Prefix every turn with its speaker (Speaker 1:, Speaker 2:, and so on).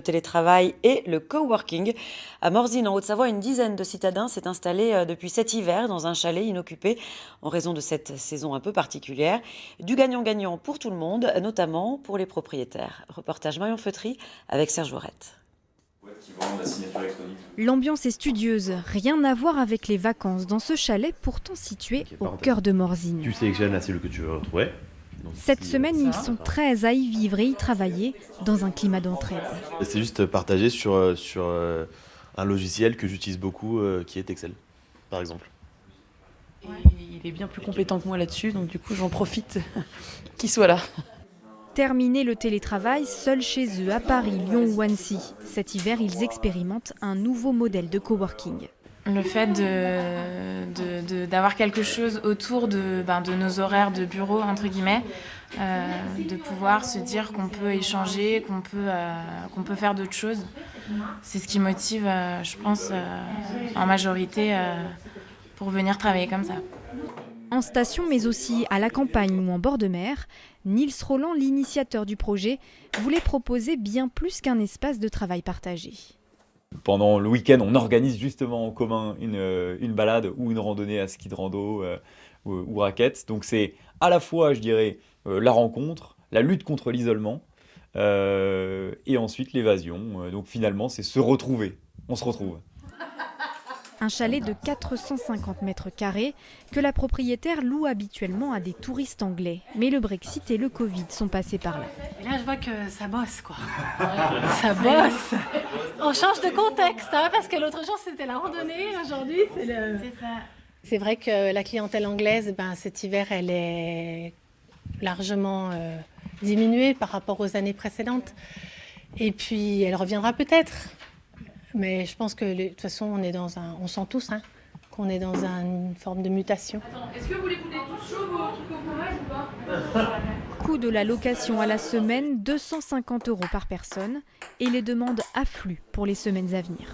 Speaker 1: Le télétravail et le coworking. À Morzine, en Haute-Savoie, une dizaine de citadins s'est installée depuis cet hiver dans un chalet inoccupé en raison de cette saison un peu particulière. Du gagnant-gagnant pour tout le monde, notamment pour les propriétaires. Reportage Marion Feutry avec Serge Vorette.
Speaker 2: L'ambiance est studieuse, rien à voir avec les vacances dans ce chalet pourtant situé au cœur de Morzine.
Speaker 3: Tu sélectionnes la cellule que tu veux retrouver. Donc,
Speaker 2: Cette semaine, ils sont 13 à y vivre et y travailler dans un climat d'entraide.
Speaker 3: c'est juste partagé sur un logiciel que j'utilise beaucoup qui est Excel, par exemple.
Speaker 4: Et il est bien plus compétent que moi là-dessus, donc du coup j'en profite qu'il soit là.
Speaker 2: Terminé le télétravail, seuls chez eux à Paris, Lyon ou Annecy. Cet hiver, ils expérimentent un nouveau modèle de coworking.
Speaker 5: Le fait d'avoir quelque chose autour de nos horaires de bureau, entre guillemets, de pouvoir se dire qu'on peut échanger, qu'on peut faire d'autres choses, c'est ce qui motive, je pense, en majorité pour venir travailler comme ça.
Speaker 2: En station, mais aussi à la campagne ou en bord de mer, Nils Roland, l'initiateur du projet, voulait proposer bien plus qu'un espace de travail partagé.
Speaker 6: Pendant le week-end, on organise justement en commun une balade ou une randonnée à ski de rando ou raquette. Donc c'est à la fois, je dirais, la rencontre, la lutte contre l'isolement et ensuite l'évasion. Donc finalement, c'est se retrouver. On se retrouve.
Speaker 2: Un chalet de 450 mètres carrés que la propriétaire loue habituellement à des touristes anglais. Mais le Brexit et le Covid sont passés par là.
Speaker 7: Et là, je vois que ça bosse, quoi. Ça bosse. On change de contexte, hein, parce que l'autre jour, c'était la randonnée. Aujourd'hui, c'est le...
Speaker 5: C'est ça.
Speaker 7: C'est vrai que la clientèle anglaise, cet hiver, elle est largement diminuée par rapport aux années précédentes. Et puis, elle reviendra peut-être. Mais je pense que de toute façon, on sent tous qu'on est dans une forme de mutation.
Speaker 8: Est-ce que vous voulez goûter tout chaud vos trucs au fromage ou pas?
Speaker 2: Coût de la location à la semaine, 250 € par personne. Et les demandes affluent pour les semaines à venir.